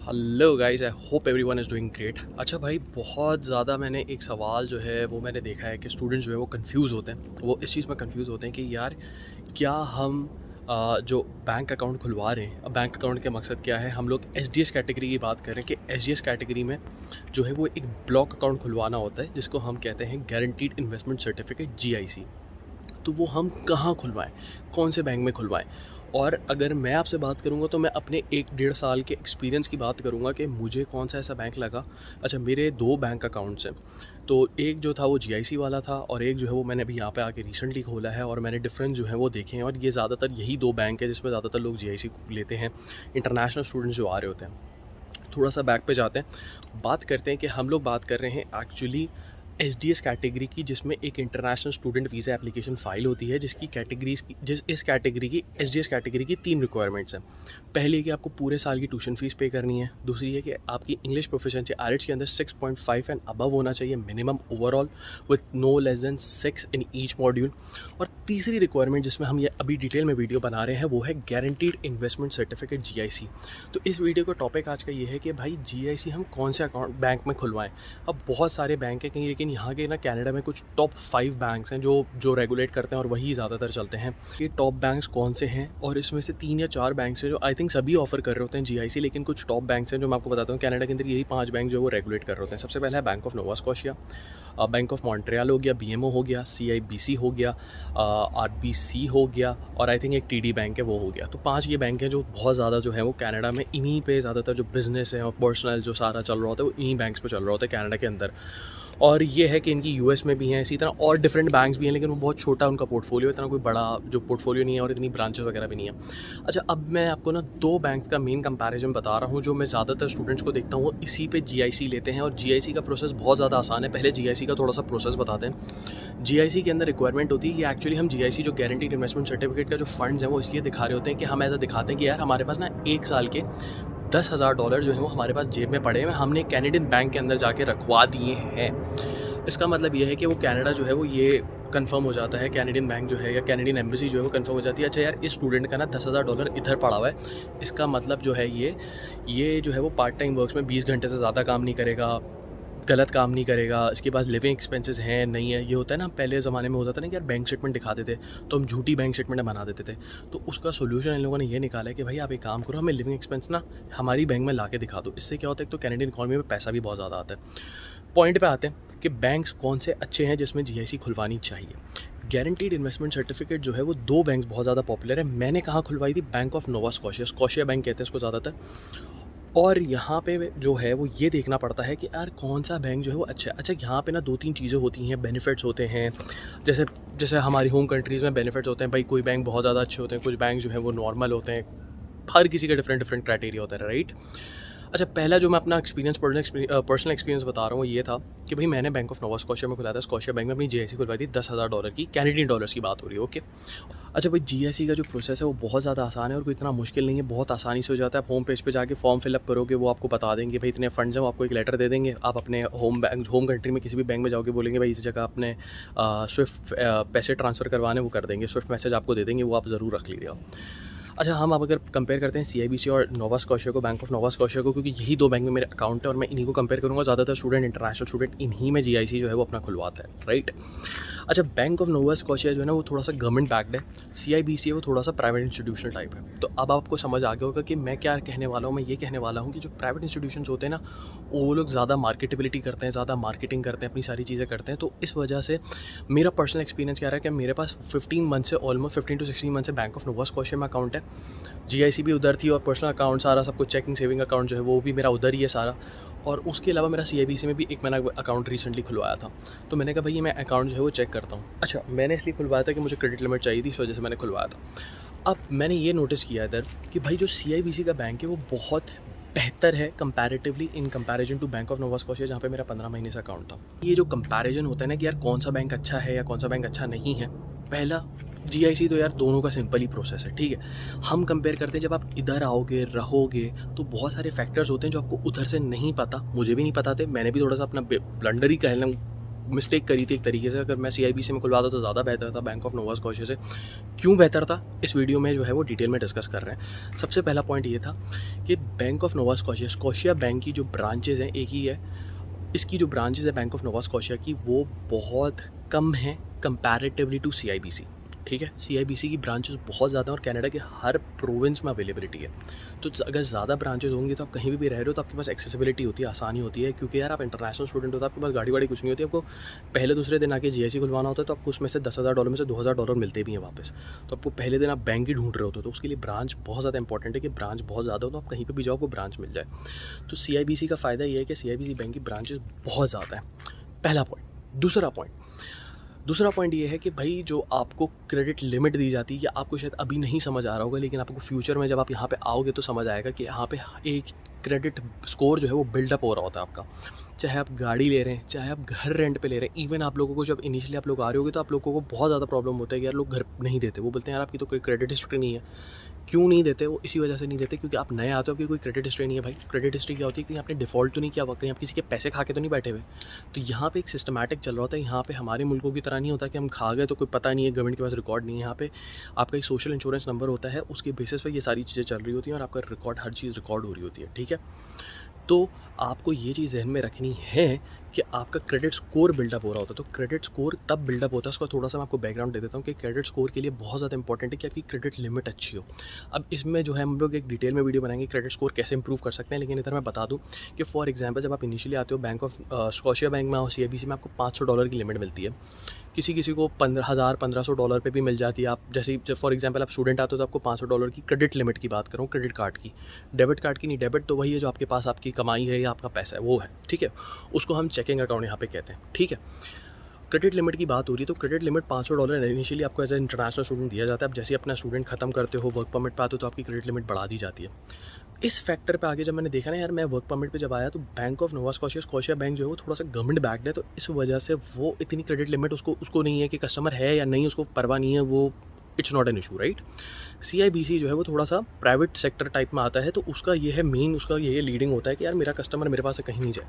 Hello guys, I hope everyone is doing great. अच्छा भाई, बहुत ज़्यादा मैंने एक सवाल जो है वो मैंने देखा है कि स्टूडेंट्स जो है वो कंफ्यूज होते हैं। वो इस चीज़ में कंफ्यूज होते हैं कि यार क्या हम जो बैंक अकाउंट खुलवा रहे हैं, अब बैंक अकाउंट का मकसद क्या है। हम लोग एसडीएस कैटेगरी की बात करें कि एसडीएस कैटेगरी में जो है वो एक ब्लॉक अकाउंट खुलवाना होता है, जिसको हम कहते हैं गारंटीड इन्वेस्टमेंट सर्टिफिकेट, जीआईसी। तो वो हम कहाँ खुलवाएँ, कौन से बैंक में खुलवाएँ? और अगर मैं आपसे बात करूँगा तो मैं अपने 1 डेढ़ साल के एक्सपीरियंस की बात करूँगा कि मुझे कौन-सा ऐसा बैंक लगा। अच्छा, मेरे 2 बैंक अकाउंट्स हैं। तो एक जो था वो जीआईसी वाला था और एक जो है वो मैंने अभी यहाँ पे आके रिसेंटली खोला है, और मैंने डिफरेंस जो है वो देखे हैं, और ये ज़्यादातर यही 2 बैंक है जिसमें ज़्यादातर लोग जीआईसी लेते हैं, इंटरनेशनल स्टूडेंट्स जो आ रहे होते हैं। थोड़ा-सा बैक पे जाते हैं, बात करते हैं कि हम लोग बात कर रहे हैं एक्चुअली एसडीएस कैटेगरी की, जिसमें एक international student visa application file होती है, जिसकी कैटेगरीज़ की इस कैटेगरी की एसडीएस कैटेगरी की 3 रिक्वायरमेंट्स हैं। पहली है कि आपको पूरे साल की ट्यूशन फ़ीस पे करनी है। दूसरी है कि आपकी इंग्लिश प्रोफिशिएंसी आईएलटीएस के अंदर 6.5 एंड अबव होना चाहिए minimum overall, with no less than 6 in each module. और तीसरी रिक्वायरमेंट जिसमें हम ये अभी डिटेल में वीडियो बना रहे हैं वो है गारंटीड इन्वेस्टमेंट सर्टिफिकेट, जीआईसी। तो इस वीडियो का टॉपिक आज का ये है कि भाई जीआईसी हम कौन से अकाउंट बैंक में खुलवाएं। अब बहुत सारे बैंक हैं कहीं, लेकिन यहाँ के ना कनाडा में कुछ टॉप 5 बैंक्स हैं जो रेगुलेट करते हैं और वही ज़्यादातर चलते हैं। ये टॉप बैंक्स कौन से हैं, और इसमें से 3 या 4 बैंक्स हैं जो आई थिंक सभी ऑफर कर रहे होते हैं जीआईसी, लेकिन कुछ टॉप बैंक्स हैं जो मैं आपको बताता हूँ। कनाडा के अंदर यही 5 बैंक जो है वो रेगुलेट कर रहे होते हैं। सबसे पहला है bank of Nova Scotia, bank of Montreal हो गया, बीएमओ हो गया, सीआईबीसी हो गया, आरबीसी हो गया, और आई थिंक एक टीडी बैंक है वो हो गया। तो 5 ये बैंक हैं जो बहुत ज़्यादा जो है वो कनाडा में इन्हीं पे ज़्यादातर जो बिज़नेस है और पर्सनल जो सारा चल रहा होता है वो इन्हीं बैंक्स पे चल रहा होता है कनाडा के अंदर। और ये है कि इनकी यूएस में भी हैं, इसी तरह और डिफरेंट बैंक्स भी हैं, लेकिन वो बहुत छोटा उनका पोर्टफोलियो, इतना कोई बड़ा जो पोर्टफोलियो नहीं है और इतनी ब्रांचेस वगैरह भी नहीं है। अच्छा, अब मैं आपको ना 2 बैंक्स का मेन कंपैरिजन बता रहा हूँ जो मैं ज़्यादातर स्टूडेंट्स को देखता हूँ वो इसी पे जीआईसी लेते हैं, और जीआईसी का प्रोसेस बहुत ज़्यादा आसान है। पहले जीआईसी का थोड़ा सा प्रोसेस बताते हैं। जीआईसी के अंदर रिक्वायरमेंट होती है कि एक्चुअली हम जीआईसी जो गारंटीड इन्वेस्टमेंट सर्टिफिकेट का जो फंड्स हैं वो इसलिए दिखा रहे होते हैं कि हम ऐसा दिखाते हैं कि यार हमारे पास ना 1 साल के $10,000 जो है वो हमारे पास जेब में पड़े हैं, हमने कैनेडियन बैंक के अंदर जाके रखवा दिए हैं। इसका मतलब ये है कि वो कनाडा जो है वो ये कंफर्म हो जाता है, कैनेडियन बैंक जो है या कैनेडियन एम्बेसी जो है वो कंफर्म हो जाती है। अच्छा यार, इस स्टूडेंट का ना $10,000 इधर पड़ा हुआ है, इसका मतलब जो है ये जो है वो पार्ट टाइम वर्क्स में 20 घंटे से ज़्यादा काम नहीं करेगा, गलत काम नहीं करेगा, इसके पास लिविंग एक्सपेंसेस हैं नहीं है। ये होता है ना, पहले ज़माने में होता था ना कि यार बैंक स्टेटमेंट दिखाते थे तो हम झूठी बैंक स्टेटमेंट बना देते थे। तो उसका सोल्यूशन इन लोगों ने ये निकाला है कि भाई आप एक काम करो, हमें लिविंग एक्सपेंस ना हमारी बैंक में ला के दिखा दो। इससे क्या होता है, एक तो कैनेडियन इकॉनमी में पैसा भी बहुत ज़्यादा आता है। पॉइंट पे आते हैं कि बैंक्स कौन से अच्छे हैं जिसमें जीआईसी खुलवानी चाहिए। गारंटीड इन्वेस्टमेंट सर्टिफिकेट जो है वो 2 बैंक्स बहुत ज़्यादा पॉपुलर है। मैंने कहाँ खुलवाई थी, bank of Nova Scotia, Scotia bank कहते हैं इसको ज़्यादातर। और यहाँ पे जो है वो ये देखना पड़ता है कि यार कौन सा बैंक जो है वो अच्छा है। अच्छा, यहाँ पे ना 2-3 चीज़ें होती हैं, बेनिफिट्स होते हैं। जैसे जैसे हमारी होम कंट्रीज़ में बेनिफिट्स होते हैं भाई, कोई बैंक बहुत ज़्यादा अच्छे होते हैं, कुछ बैंक जो है वो नॉर्मल होते हैं। हर किसी का डिफरेंट डिफरेंट क्राइटेरिया होता है, राइट। अच्छा, पहला जो मैं अपना पर्सनल एक्सपीरियंस बता रहा हूँ ये था कि भाई मैंने बैंक ऑफ नोवा स्कॉशिया में खुलाया था, स्कॉशिया बैंक में अपनी जीआईसी खुलवाई थी $10,000 की, कैनेडियन डॉलर्स की बात हो रही है, ओके। अच्छा भाई, जीआईसी का जो प्रोसेस है वो बहुत ज़्यादा आसान है और कोई इतना मुश्किल नहीं है, बहुत आसानी से हो जाता है। आप होम पेज पे जाके फॉर्म फिलअप करोगे, वो आपको बता देंगे भाई इतने फंड्स हैं, वो आपको एक लेटर दे देंगे। आप अपने होम कंट्री में किसी भी बैंक में जाओगे, बोलेंगे भाई इस जगह अपने स्विफ्ट पैसे ट्रांसफ़र करवाने, वो कर देंगे, स्विफ्ट मैसेज आपको दे देंगे, वो आप ज़रूर रख लीजिएगा। अच्छा, हम अब अगर कंपेयर करते हैं सीआईबीसी और नोवा स्कॉशिया को, बैंक ऑफ नोवा स्कॉशिया को, क्योंकि यही 2 बैंक में मेरे अकाउंट है और मैं इन्हीं को कंपेयर करूँगा। ज़्यादातर स्टूडेंट, इंटरनेशनल स्टूडेंट इन्हीं में जीआईसी जो है वो अपना खुलवाता है, राइट। अच्छा, बैंक ऑफ नोवा स्कॉशिया जो है ना वो थोड़ा सा गवर्नमेंट बैक्ड है, सीआईबीसी है वो थोड़ा सा प्राइवेट इंस्टीट्यूशनल टाइप है। तो अब आपको समझ आ गया होगा कि मैं क्या कहने वाला हूँ। मैं ये कहने वाला हूँ कि जो प्राइवेट इंस्टीट्यूशंस होते हैं ना, वो लोग ज़्यादा मार्केटेबिलिटी करते हैं, ज़्यादा मार्केटिंग करते हैं, अपनी सारी चीज़ें करते हैं। तो इस वजह से मेरा पर्सनल एक्सपीरियंस क्या रहा है कि मेरे पास 15 मंथ से, ऑलमोस्ट 15 to 16 मंथ से बैंक ऑफ नोवा स्कॉशिया में अकाउंट है। जीआईसी भी उधर थी और पर्सनल अकाउंट सारा सब कुछ, चेकिंग सेविंग अकाउंट जो है वो भी मेरा उधर ही है सारा। और उसके अलावा मेरा सीआईबीसी में भी एक मैंने अकाउंट रिसेंटली खुलवाया था। तो मैंने कहा भाई ये मैं अकाउंट जो है वो चेक करता हूँ। अच्छा, मैंने इसलिए खुलवाया था कि मुझे क्रेडिट लिमिट चाहिए थी, इस वजह से मैंने खुलवाया था। अब मैंने ये नोटिस किया इधर कि भाई जो सीआईबीसी का बैंक है वो बहुत बेहतर है comparatively in comparison to bank of Nova Scotia, जहाँ पे मेरा 15 महीने से अकाउंट था। ये जो कंपैरिजन होता है ना कि यार कौन सा बैंक अच्छा है या कौन सा बैंक अच्छा नहीं है, पहला जीआईसी तो यार दोनों का सिंपल ही प्रोसेस है, ठीक है। हम कंपेयर करते हैं, जब आप इधर आओगे रहोगे तो बहुत सारे फैक्टर्स होते हैं जो आपको उधर से नहीं पता, मुझे भी नहीं पता थे, मैंने भी थोड़ा सा अपना ब्लंडर ही कह लूँ मिस्टेक करी थी एक तरीके से, अगर मैं सीआईबीसी में खुलवाता तो ज़्यादा बेहतर था बैंक ऑफ नोवा स्कॉशिया से। क्यों बेहतर था, इस वीडियो में जो है वो डिटेल में डिस्कस कर रहे हैं। सबसे पहला पॉइंट ये था कि bank of Nova Scotia, Scotia bank की जो ब्रांचेज़ हैं एक ही है, इसकी जो ब्रांचेज़ है बैंक ऑफ नोवा स्कॉशिया की वो बहुत कम हैं कंपैरेटिवली टू सीआईबीसी। ठीक है, सीआईबीसी की ब्रांचेस बहुत ज़्यादा हैं और कनाडा के हर प्रोविंस में अवेलेबिलिटी है। तो अगर ज़्यादा ब्रांचेस होंगी तो आप कहीं भी रह रहे हो तो आपके पास एक्सेसिबिलिटी होती है, आसानी होती है, क्योंकि यार आप इंटरनेशनल स्टूडेंट हो तो आपके पास गाड़ी वाड़ी कुछ नहीं होती। आपको पहले दूसरे दिन आके जीआईसी खुलवाना होता है तो आपको उसमें से $10,000 में से $2,000 मिलते भी हैं वापस। तो आपको पहले दिन आप बैंक ही ढूंढ रहे होते हो, तो उसके लिए ब्रांच बहुत ज़्यादा इंपॉर्टेंट है कि ब्रांच बहुत ज़्यादा हो तो आप कहीं पर भी जाओ आपको ब्रांच मिल जाए। तो सीआईबीसी का फ़ायदा ये है कि सीआईबीसी बैंक की ब्रांचेस बहुत ज़्यादा है, पहला पॉइंट। दूसरा पॉइंट ये है कि भाई जो आपको क्रेडिट लिमिट दी जाती है, या आपको शायद अभी नहीं समझ आ रहा होगा, लेकिन आपको फ्यूचर में जब आप यहाँ पे आओगे तो समझ आएगा कि यहाँ पे एक क्रेडिट स्कोर जो है वो बिल्डअप हो रहा होता है आपका। चाहे आप गाड़ी ले रहे हैं, चाहे आप घर रेंट पे ले रहे हैं, इवन आप लोगों को जब इनिशियली आप लोग आ रहे होगे तो आप लोगों को बहुत ज़्यादा प्रॉब्लम होता है कि यार लोग घर नहीं देते। वो बोलते हैं यार आपकी तो कोई क्रेडिट हिस्ट्री नहीं है। क्यों नहीं देते? वो इसी वजह से नहीं देते क्योंकि आप नए आते हो, आपकी कोई क्रेडिट हिस्ट्री नहीं है। भाई क्रेडिट हिस्ट्री क्या होती है कि आपने डिफ़ॉल्ट तो नहीं किया हुआ, कहीं आप किसी के पैसे खा के तो नहीं बैठे हुए। तो यहाँ पे एक सिस्टमैटिक चल रहा होता है। यहाँ पे हमारे मुल्कों की तरह नहीं होता कि हम खा गए तो कोई पता नहीं है, गवर्नमेंट के पास रिकॉर्ड नहीं है। यहाँ पे आपका एक सोशल इंश्योरेंस नंबर होता है, उसके बेसिस पर ये सारी चीज़ें चल रही होती हैं और आपका रिकॉर्ड, हर चीज़ रिकॉर्ड हो रही होती है। ठीक है, तो आपको ये चीज़ ज़हन में रखनी है कि आपका क्रेडिट स्कोर बिल्डअप हो रहा होता है। तो क्रेडिट स्कोर तब बिल्डअप होता है, उसका थोड़ा सा मैं आपको बैकग्राउंड दे देता हूँ कि क्रेडिट स्कोर के लिए बहुत ज़्यादा इंपॉर्टेंट है कि आपकी क्रेडिट लिमिट अच्छी हो। अब इसमें जो है हम लोग एक डिटेल में वीडियो बनाएंगे क्रेडिट स्कोर कैसे इंप्रूव कर सकते हैं, लेकिन इधर मैं बता दूँ कि फॉर एग्जांपल जब आप इनिशियली आते हो बैंक ऑफ स्कॉशिया बैंक में और सीआईबीसी में, आपको $500 की लिमिट मिलती है। किसी को $15,000-1500 पे भी मिल जाती है। आप जैसे जब फॉर एग्जांपल आप स्टूडेंट आते हो तो आपको $500 की क्रेडिट लिमिट की बात करूँ, क्रेडिट कार्ड की, डेबिट कार्ड की नहीं। डेबिट तो वही है जो आपके पास आपकी कमाई है या आपका पैसा है वो है, ठीक है, उसको हम चेकिंग अकाउंट यहाँ पे कहते हैं। ठीक है, क्रेडिट लिमिट की बात हो रही है तो क्रेडिट लिमिट $500 इनिशियली आपको एज ए इंटरनेशनल स्टूडेंट दिया जाता है। अब जैसे अपना स्टूडेंट खत्म करते हो, वर्क परमिट पे आते हो तो आपकी क्रेडिट लिमिट बढ़ा दी जाती है। इस फैक्टर पे आगे जब मैंने देखा ना यार, मैं वर्क परमिट पे जब आया तो bank of Nova Scotia, Scotia bank जो है वो थोड़ा सा गवर्नमेंट बैक्ड है, तो इस वजह से वो इतनी क्रेडिट लिमिट उसको नहीं है कि कस्टमर है या नहीं, उसको परवाह नहीं है, वो it's not an issue, right. CIBC जो है वो थोड़ा सा प्राइवेट सेक्टर टाइप में आता है, तो उसका ये है मेन, उसका ये लीडिंग होता है कि यार मेरा कस्टमर मेरे पास से कहीं नहीं जाए,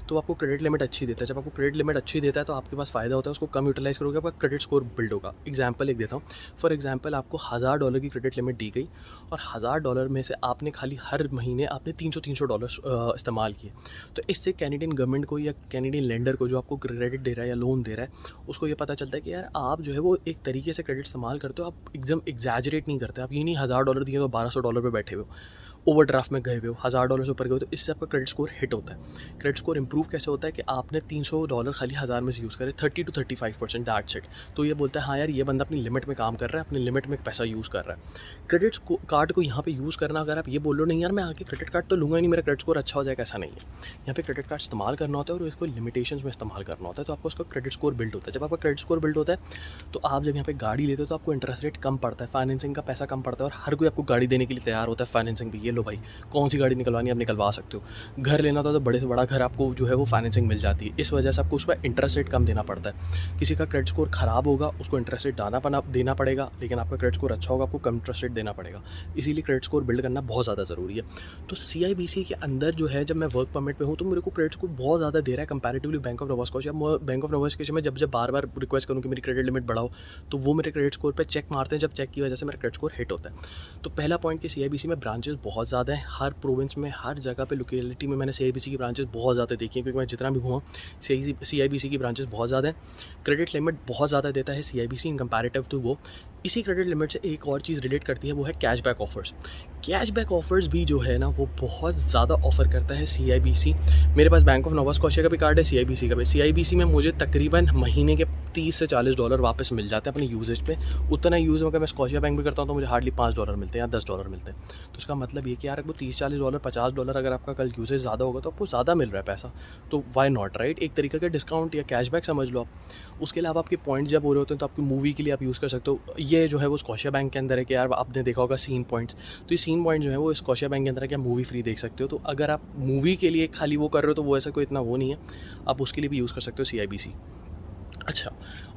तो आपको क्रेडिट लिमिट अच्छी देता है। जब आपको क्रेडिट लिमिट अच्छी देता है तो आपके पास फ़ायदा होता है, उसको कम यूटिलाइज़ करोगे आपका क्रेडिट स्कोर बिल्ड होगा। एग्जांपल एक देता हूँ, फॉर एग्जांपल आपको $1000 की क्रेडिट लिमिट दी गई और $1000 में से आपने खाली हर महीने आपने $300 इस्तेमाल किए, तो इससे कैनेडियन गवर्नमेंट को या कैनेडियन लेंडर को जो आपको क्रेडिट दे रहा है या लोन दे रहा है, उसको ये पता चलता है कि यार आप जो है वो एक तरीके से क्रेडिट इस्तेमाल करते हो, आप एकदम एग्जैजरेट नहीं करते। आप ये नहीं $1000 दिए तो $1200 पे बैठे हो, ओवरड्राफ्ट में गए हुए हो, $1000 से ऊपर गए हो, तो इससे आपका क्रेडिट स्कोर हिट होता है। क्रेडिट स्कोर इंप्रूव कैसे होता है कि आपने $300 खाली 1000 में से यूज़ करे, 30 to 35% दैट्स इट। तो ये बोलता है हाँ यार ये बंदा अपनी लिमिट में काम कर रहा है, अपनी लिमिट में पैसा यूज़ कर रहा है। क्रेडिट कार्ड को यहाँ पे यूज़ करना, अगर आप ये बोल रहे हो नहीं यार मैं आके क्रेडिट कार्ड तो लूँगा ही नहीं, मेरा क्रेडिट स्कोर अच्छा हो जाएगा, ऐसा नहीं है। यहाँ पे क्रेडिट कार्ड इस्तेमाल करना होता है और इसको लिमिटेशंस में इस्तेमाल करना होता है, तो आपको उसका क्रेडिट स्कोर बिल्ड होता है। जब आपका क्रेडिट स्कोर बिल्ड होता है तो आप जब यहाँ पे गाड़ी लेते हो तो आपको इंटरेस्ट रेट कम पड़ता है, फाइनेंसिंग का पैसा कम पड़ता है, और हर कोई आपको गाड़ी देने के लिए तैयार होता है फाइनेंसिंग भी। ये लो भाई कौन सी गाड़ी निकलवानी है आप निकलवा सकते हो। घर लेना था तो बड़े से बड़ा घर आपको जो है वो फाइनेंसिंग मिल जाती है, इस वजह से आपको उसका इंटरेस्ट रेट कम देना पड़ता है। किसी का क्रेडिट स्कोर ख़राब होगा उसको इंटरेस्ट रेट देना पड़ेगा, लेकिन आपका क्रेडिट स्कोर अच्छा होगा आपको कम इंटरेस्ट रेट देना पड़ेगा। इसीलिए क्रेडिट स्कोर बिल्ड करना बहुत ज़्यादा ज़रूरी है। तो सीआईबीसी के अंदर जो है जब मैं वर्क परमिट पे हूँ तो मेरे को क्रेडिट स्कोर बहुत ज़्यादा दे रहा है comparatively bank of Nova Scotia. Bank of Nova Scotia में जब बार बार रिक्वेस्ट करूँ कि मेरी क्रेडिट लिमिट बढ़ाओ तो वो मेरे क्रेडिट स्कोर पर चेक मारते हैं, जब चेक की वजह से मेरा क्रेडिट स्कोर हिट होता है। तो पहला पॉइंट कि सीआईबीसी में ब्रांचेस बहुत ज़्यादा हैं, हर प्रोविंस में हर जगह पे लोकेलिटी में मैंने सीआईबीसी की ब्रांचेस बहुत ज़्यादा देखी हैं, क्योंकि मैं जितना भी हुआ सीआईबीसी की ब्रांचेस बहुत ज़्यादा हैं। क्रेडिट लिमिट बहुत ज़्यादा देता है सीआईबीसी इन कंपैरेटिव टू वो। इसी क्रेडिट लिमिट से एक और चीज़ रिलेट करती है, वो है कैशबैक ऑफर्स। कैशबैक ऑफर्स भी जो है ना वो बहुत ज़्यादा ऑफर करता है सीआईबीसी। मेरे पास बैंक ऑफ नोवा स्कॉशिया का भी कार्ड है, सीआईबीसी का भी। सीआईबीसी में मुझे तकरीबन महीने के $30 से $40 वापस मिल जाते हैं अपने यूजेज पे। उतना यूज़ अगर मैं स्कॉशिया बैंक में करता हूँ तो मुझे हार्डली $5 मिलते हैं या $10 मिलते हैं। तो उसका मतलब ये कि यार वो $30-40 $50 अगर आपका कल यूजेज ज़्यादा होगा तो आपको ज़्यादा मिल रहा है पैसा, तो वाई नॉट, राइट। एक तरीके का डिस्काउंट या कैशबैक समझ लो आप। उसके अलावा आपके पॉइंट्स जब हो रहे होते हैं तो आपकी मूवी के लिए आप यूज़ कर सकते हो। ये जो है वो स्कॉशिया बैंक के अंदर है कि यार आपने देखा होगा सीन पॉइंट्स, तो ये सीन पॉइंट जो है वो स्कॉशिया बैंक के अंदर है कि आप मूवी फ्री देख सकते हो। तो अगर आप मूवी के लिए खाली वो कर रहे हो तो वो ऐसा कोई इतना वो नहीं है, आप उसके लिए भी यूज़ कर सकते हो सीआईबीसी। अच्छा,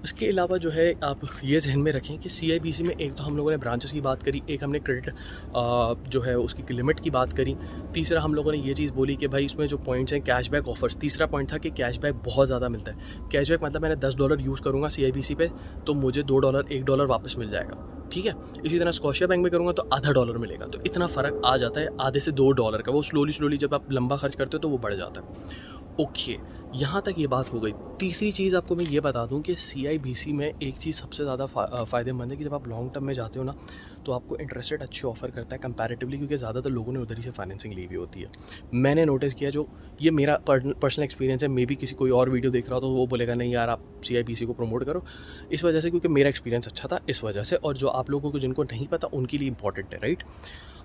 इसके अलावा जो है आप ये ज़हन में रखें कि सीआईबीसी में एक तो हम लोगों ने ब्रांचेस की बात करी, एक हमने क्रेडिट जो है उसकी लिमिट की बात करी, तीसरा हम लोगों ने ये चीज़ बोली कि भाई इसमें जो पॉइंट्स हैं कैशबैक ऑफर्स, तीसरा पॉइंट था कि कैशबैक बहुत ज़्यादा मिलता है। कैशबैक मतलब मैंने $10 यूज़ करूँगा सीआईबीसी पे तो मुझे $2 $1 वापस मिल जाएगा, ठीक है। इसी तरह स्कॉशिया बैंक में करूँगा तो आधा डॉलर मिलेगा, तो इतना फ़र्क आ जाता है आधे से $2 का। वो स्लोली जब आप लंबा खर्च करते हो तो वो बढ़ जाता है। ओके, यहाँ तक ये बात हो गई। तीसरी चीज़ आपको मैं ये बता दूँ कि सीआईबीसी में एक चीज़ सबसे ज़्यादा फ़ायदेमंद है कि जब आप लॉन्ग टर्म में जाते हो ना तो आपको इंटरेस्ट रेट अच्छे ऑफ़र करता है कंपैरेटिवली, क्योंकि ज़्यादातर लोगों ने उधर ही से फाइनेंसिंग ली हुई होती है। मैंने नोटिस किया, जो ये मेरा पर्सनल एक्सपीरियंस है, मे बी किसी कोई और वीडियो देख रहा हो तो वो बोलेगा नहीं यार आप सीआईबीसी को प्रमोट करो, इस वजह से क्योंकि मेरा एक्सपीरियंस अच्छा था इस वजह से, और जो आप लोगों को जिनको नहीं पता उनके लिए इंपॉर्टेंट है, राइट।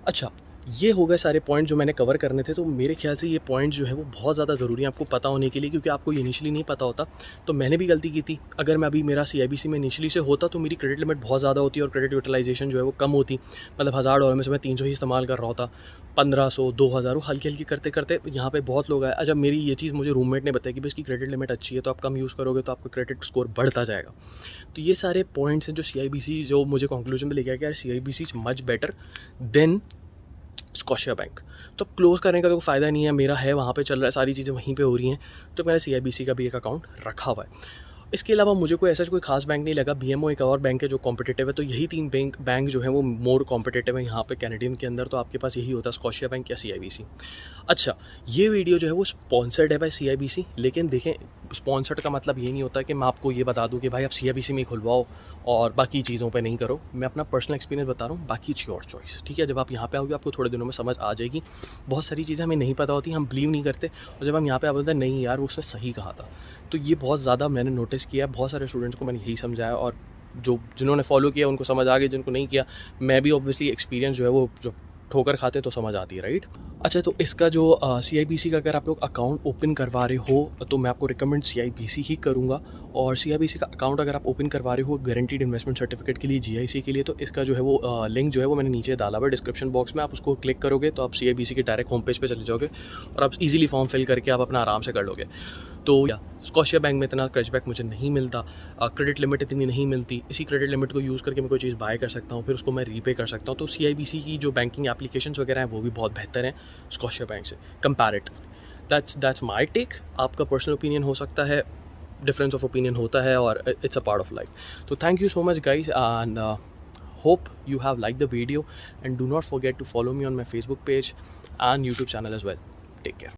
अच्छा, ये हो गए सारे पॉइंट जो मैंने कवर करने थे। तो मेरे ख्याल से ये पॉइंट जो है वो बहुत ज़्यादा ज़रूरी है आपको पता होने के लिए, क्योंकि आपको ये इनिशियली नहीं पता होता। तो मैंने भी गलती की थी। अगर मैं अभी मेरा सीआईबीसी में इनिशियली से होता तो मेरी क्रेडिट लिमिट बहुत ज़्यादा होती और क्रेडिट यूटिलाइजेशन जो है वो कम होती। मतलब $1000 में से मैं 300 ही इस्तेमाल कर रहा होता, 1500 2000 वो हल्की हल्की करते करते यहाँ पे बहुत लोग आए। अच्छा, मेरी ये चीज़ मुझे रूममेट ने बताया कि भाई इसकी क्रेडिट लिमिट अच्छी है तो आप कम यूज़ करोगे तो आपका क्रेडिट स्कोर बढ़ता जाएगा। तो ये सारे पॉइंट्स हैं जो सीआईबीसी जो मुझे कंक्लूजन में लेके आया कि यार CIBC is much better than Scotia bank. तो अब क्लोज़ करने का तो कोई फ़ायदा नहीं है, मेरा है वहाँ पे चल रहा है, सारी चीज़ें वहीं पे हो रही हैं, तो मैंने सीआईबीसी का भी एक अकाउंट रखा हुआ है। इसके अलावा मुझे कोई ऐसा कोई खास बैंक नहीं लगा। बीएमओ एक और बैंक है जो कॉम्पिटिटिव है, तो यही 3 बैंक जो है वो मोर कॉम्पिटिटिव है यहाँ पे कैनेडियन के अंदर। तो आपके पास यही होता है, स्कॉशिया बैंक या सीआईबीसी। अच्छा, ये वीडियो जो है वो स्पॉन्सर्ड है बाय सीआईबीसी, लेकिन देखें स्पॉन्सर्ड का मतलब ये नहीं होता कि मैं आपको ये बता दूं कि भाई आप सीआईबीसी में ही खुलवाओ और बाकी चीज़ों पे नहीं करो। मैं अपना पर्सनल एक्सपीरियंस बता रहा हूँ, बाकी इट्स योर चॉइस, ठीक है। जब आप यहाँ पे आओगे आपको थोड़े दिनों में समझ आ जाएगी। बहुत सारी चीज़ें हमें नहीं पता होती, हम बिलीव नहीं करते, और जब हम यहाँ पे आ बोलते हैं नहीं यार उसने सही कहा था। तो ये बहुत ज़्यादा मैंने नोटिस किया, बहुत सारे स्टूडेंट्स को मैंने यही समझाया, और जिन्होंने फॉलो किया उनको समझ आ गई, जिनको नहीं किया मैं भी ऑब्वियसली एक्सपीरियंस जो है वो जो ठोकर खाते हैं तो समझ आती है, राइट। अच्छा, तो इसका जो सीआईबीसी का अगर आप लोग अकाउंट ओपन करवा रहे हो तो मैं आपको रिकमेंड सीआईबीसी ही करूँगा। और सीआईबीसी का अकाउंट अगर आप ओपन करवा रहे हो गारंटीड इन्वेस्टमेंट सर्टिफिकेट के लिए, जीआईसी के लिए, तो इसका जो है वो लिंक जो है वो मैंने नीचे डाला हुआ है डिस्क्रिप्शन बॉक्स में। आप उसको क्लिक करोगे तो आप सीआईबीसी के डायरेक्ट होम पेज पे चले जाओगे और आप इजीली फॉर्म फिल करके आप अपना आराम से कर लोगे। तो या स्कॉशिया बैंक में इतना कैशबैक मुझे नहीं मिलता, क्रेडिट लिमिट इतनी नहीं मिलती, इसी क्रेडिट लिमिट को यूज़ करके मैं कोई चीज़ बाय कर सकता हूँ, फिर उसको मैं रीपे कर सकता हूँ। तो सीआईबीसी की जो बैंकिंग एप्लीकेशंस वगैरह हैं वो भी बहुत बेहतर हैं स्कॉशिया बैंक से कंपैरेटिवली। That's my take. आपका पर्सनल ओपिनियन हो सकता है, डिफरेंस ऑफ ओपिनियन होता है, और it's a part of life. तो thank you so much guys, and hope you have liked the video, and do not forget to follow me on my Facebook page and YouTube channel as well. Take care.